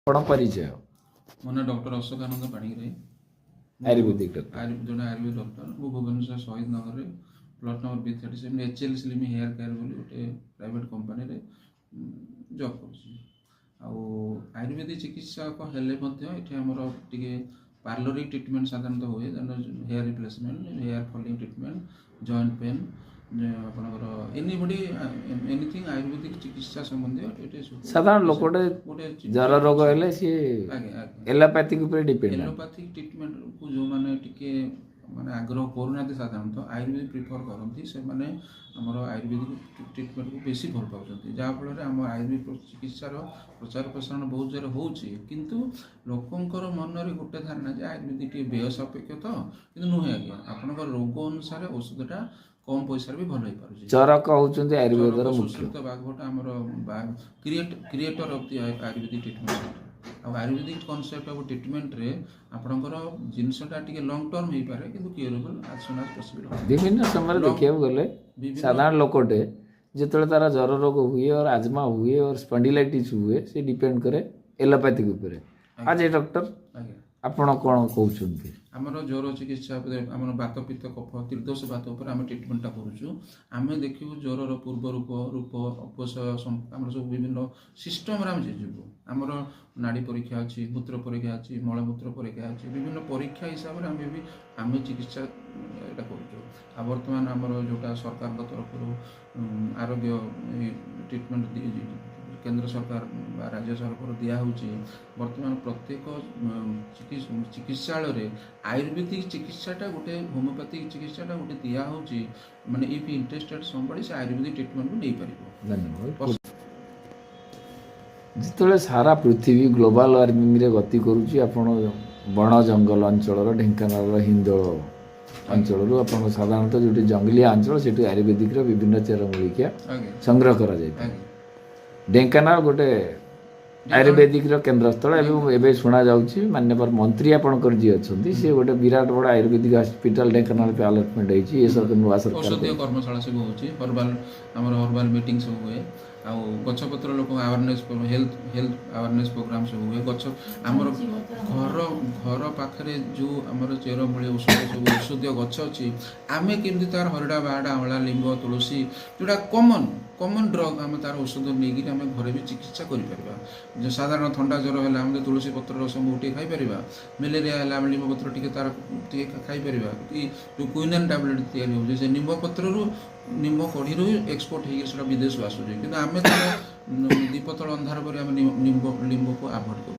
ଆପଣ ପରିଚୟ ମୋ ନାଁ ଡକ୍ଟର ଅଶୋକାନନ୍ଦ ପାଣିଗ୍ରାହୀ। ଆୟୁର୍ବେଦିକ ଡକ୍ଟର। ଜଣେ ଆୟୁର୍ବେଦ ଡକ୍ଟର। ମୁଁ ଭୁବନେଶ୍ୱର ଶହୀଦ ନଗରରେ plot number B37 HL slim hair care ବୋଲି ଗୋଟେ ପ୍ରାଇଭେଟ୍ କମ୍ପାନୀରେ ଜବ୍ କରୁଛି। ଆଉ ଆୟୁର୍ବେଦିକ ଚିକିତ୍ସକ ହେଲେ ମଧ୍ୟ ଏଠି ଆମର ଟିକେ ପାର୍ଲରିକ୍ ଟ୍ରିଟମେଣ୍ଟ ସାଧାରଣତଃ ହୁଏ, hair replacement, hair falling treatment, joint pain, ଆପଣଙ୍କର ଏନିଥିଙ୍ଗ ଆୟୁର୍ବେଦିକ ଚିକିତ୍ସା ସମ୍ବନ୍ଧୀୟ ଏଠି ସାଧାରଣ ଲୋକଟେ ଜର ରୋଗ ହେଲେ ସିଏ ଏଲୋପାଥିକ ଉପରେ ଡିପେଣ୍ଡ। ଏଲୋପାଥିକ ଟ୍ରିଟମେଣ୍ଟକୁ ଯେଉଁମାନେ ଟିକେ ମାନେ ଆଗ୍ରହ କରୁନାହାନ୍ତି, ସାଧାରଣତଃ ଆୟୁର୍ବେଦିକ ପ୍ରିଫର କରନ୍ତି, ସେମାନେ ଆମର ଆୟୁର୍ବେଦିକ ଟ୍ରିଟମେଣ୍ଟକୁ ବେଶୀ ଭଲ ପାଉଛନ୍ତି। ଯାହାଫଳରେ ଆମ ଆୟୁର୍ବେଦିକ ଚିକିତ୍ସାର ପ୍ରଚାର ପ୍ରସାରଣ ବହୁତ ଜୋରରେ ହେଉଛି। କିନ୍ତୁ ଲୋକଙ୍କର ମନରେ ଗୋଟେ ଧାରଣା ଯେ ଆୟୁର୍ବେଦିକ ଟିକେ ବ୍ୟୟ ସାପେକ୍ଷ ତ, କିନ୍ତୁ ନୁହେଁ ଆଜ୍ଞା। ଆପଣଙ୍କର ରୋଗ ଅନୁସାରେ ଔଷଧଟା କମ୍ ପଇସାରେ ବି ଭଲ ହେଇପାରୁଛି। ଚରକ ହେଉଛନ୍ତି ଆୟୁର୍ବେଦର ମୁଖ୍ୟ। ସୁଶ୍ରୁତ ବାଘଟା ଆମର creator of the ayurvedic treatment. ଆଉ ଆୟୁର୍ବେଦିକ କନସେପ୍ଟ ଅଫ୍ ଟ୍ରିଟମେଣ୍ଟରେ ଆପଣଙ୍କର ଜିନିଷଟା ଟିକେ ଲଙ୍ଗ ଟର୍ମ ହେଇପାରେ, କିନ୍ତୁ କ୍ୟୁରେବଲ୍ ଆଜ୍ ସୁନ୍ ଆଜ୍ ପସିବଲ୍। ବିଭିନ୍ନ ସମୟରେ ଦେଖିବାକୁ ଗଲେ ସାଧାରଣ ଲୋକଟେ ଯେତେବେଳେ ତାର ଜର ରୋଗ ହୁଏ, और ଆଜମା ହୁଏ, और ସ୍ପଣ୍ଡିଲାଇଟିସ୍ ହୁଏ, ସେ ଡିପେଣ୍ଡ କରେ ଏଲୋପାଥିକ ଉପରେ। ଆଜି ଡକ୍ଟର ଆପଣ କ'ଣ କହୁଛନ୍ତି? ଆମର ଜ୍ୱର ଚିକିତ୍ସା ଉପରେ ଆମର ବାତ ପିତ୍ତ କଫ ତ୍ରିଦୋଷ ବାତ ଉପରେ ଆମେ ଟ୍ରିଟମେଣ୍ଟଟା କରୁଛୁ। ଆମେ ଦେଖିବୁ ଜ୍ୱରର ପୂର୍ବ ରୂପ ଅପସୟ, ଆମର ସବୁ ବିଭିନ୍ନ ସିଷ୍ଟମରେ ଆମେ ଯିବୁ। ଆମର ନାଡ଼ି ପରୀକ୍ଷା ଅଛି, ମୂତ୍ର ପରୀକ୍ଷା ଅଛି, ମଳମୂତ୍ର ପରୀକ୍ଷା ଅଛି, ବିଭିନ୍ନ ପରୀକ୍ଷା ହିସାବରେ ଆମେ ଚିକିତ୍ସା ଏଇଟା କରୁଛୁ। ଆଉ ବର୍ତ୍ତମାନ ଆମର ଯେଉଁଟା ସରକାରଙ୍କ ତରଫରୁ ଆରୋଗ୍ୟ ଟ୍ରିଟମେଣ୍ଟ କେନ୍ଦ୍ର ସରକାର ବା ରାଜ୍ୟ ସରକାର ଦିଆହେଉଛି। ବର୍ତ୍ତମାନ ପ୍ରତ୍ୟେକ ଚିକିତ୍ସାଳୟରେ ଆୟୁର୍ବେଦିକ ଚିକିତ୍ସାଟା ଗୋଟେ ହୋମିଓପାଥିକ ଚିକିତ୍ସାଟା ଗୋଟେ ଦିଆହେଉଛି। ମାନେ ଇଫ୍ ଇଣ୍ଟରେଷ୍ଟେଡ୍ ସମ୍ବଡି ସେ ଆୟୁର୍ବେଦିକ ଟ୍ରିଟମେଣ୍ଟ ବି ନେଇପାରିବ। ଧନ୍ୟବାଦ। ଯେତେବେଳେ ସାରା ପୃଥିବୀ ଗ୍ଲୋବାଲ ୱାର୍ମିଂରେ ଗତି କରୁଛି, ଆପଣ ବଣ ଜଙ୍ଗଲ ଅଞ୍ଚଳର ଢେଙ୍କାନାଳର ହିନ୍ଦୋଳ ଅଞ୍ଚଳରୁ ଆପଣ ସାଧାରଣତଃ ଯେଉଁଠି ଜଙ୍ଗଲିଆ ଅଞ୍ଚଳ ସେଠି ଆୟୁର୍ବେଦିକର ବିଭିନ୍ନ ଚେରମୂଳିକା ସଂଗ୍ରହ କରାଯାଇଥାଏ। ଢେଙ୍କାନାଳ ଗୋଟେ ଆୟୁର୍ବେଦିକର କେନ୍ଦ୍ରସ୍ଥଳ। ଏବଂ ଏବେ ଶୁଣାଯାଉଛି ମାନ୍ୟବର ମନ୍ତ୍ରୀ ଆପଣଙ୍କର ଯିଏ ଅଛନ୍ତି, ସେ ଗୋଟେ ବିରାଟ ବଡ଼ ଆୟୁର୍ବେଦିକ ହସ୍ପିଟାଲ ଢେଙ୍କାନାଳ ପାଇଁ ଆଲଟମେଣ୍ଟ ହେଇଛି। ଏସବୁ ନୂଆ ସରକାର ଔଷଧୀୟ କର୍ମଶାଳା ସବୁ ହେଉଛି, ଆମର ହର୍ବାଲ ମିଟିଂ ସବୁ ହୁଏ। ଆଉ ଗଛପତ୍ର ଲୋକଙ୍କ ଆୱାରନେସ୍ ହେଲ୍ଥ ଆୱାରନେସ୍ ପ୍ରୋଗ୍ରାମ ସବୁ ହୁଏ। ଗଛ ଆମର ଘର ପାଖରେ ଯେଉଁ ଆମର ଚେରମୂଳି ଔଷଧୀୟ ଗଛ ଅଛି, ଆମେ କେମିତି ତାର ହରିଡ଼ା ବାହାଡ଼ା ଅଁଳା ଲିମ୍ବ ତୁଳସୀ ଯେଉଁଟା କମନ୍ ଡ୍ରଗ୍, ଆମେ ତାର ଔଷଧ ନେଇକିରି ଆମେ ଘରେ ବି ଚିକିତ୍ସା କରିପାରିବା। ସାଧାରଣ ଥଣ୍ଡା ଜ୍ୱର ହେଲେ ଆମେ ତୁଳସୀ ପତ୍ର ରସ ମହୁ ଟିକେ ଖାଇପାରିବା। ମ୍ୟାଲେରିଆ ହେଲେ ଆମେ ନିମ୍ବ ପତ୍ର ଟିକେ ତାର ଟିକେ ଖାଇପାରିବା। କି ଯେଉଁ କ୍ୱିନାଇନ୍ ଟାବଲେଟ୍ ତିଆରି ହେଉଛି, ସେ ନିମ୍ବ ପତ୍ରରୁ ନିମ୍ବ କଢ଼ିରୁ ଏକ୍ସପୋର୍ଟ ହେଇକି ସେଟା ବିଦେଶକୁ ଆସୁଛି। କିନ୍ତୁ ଆମେ ତାର ଦୀପତଳ ଅନ୍ଧାର କରି ଆମେ ଲିମ୍ବକୁ ଆଭଏଡ଼ କରୁ।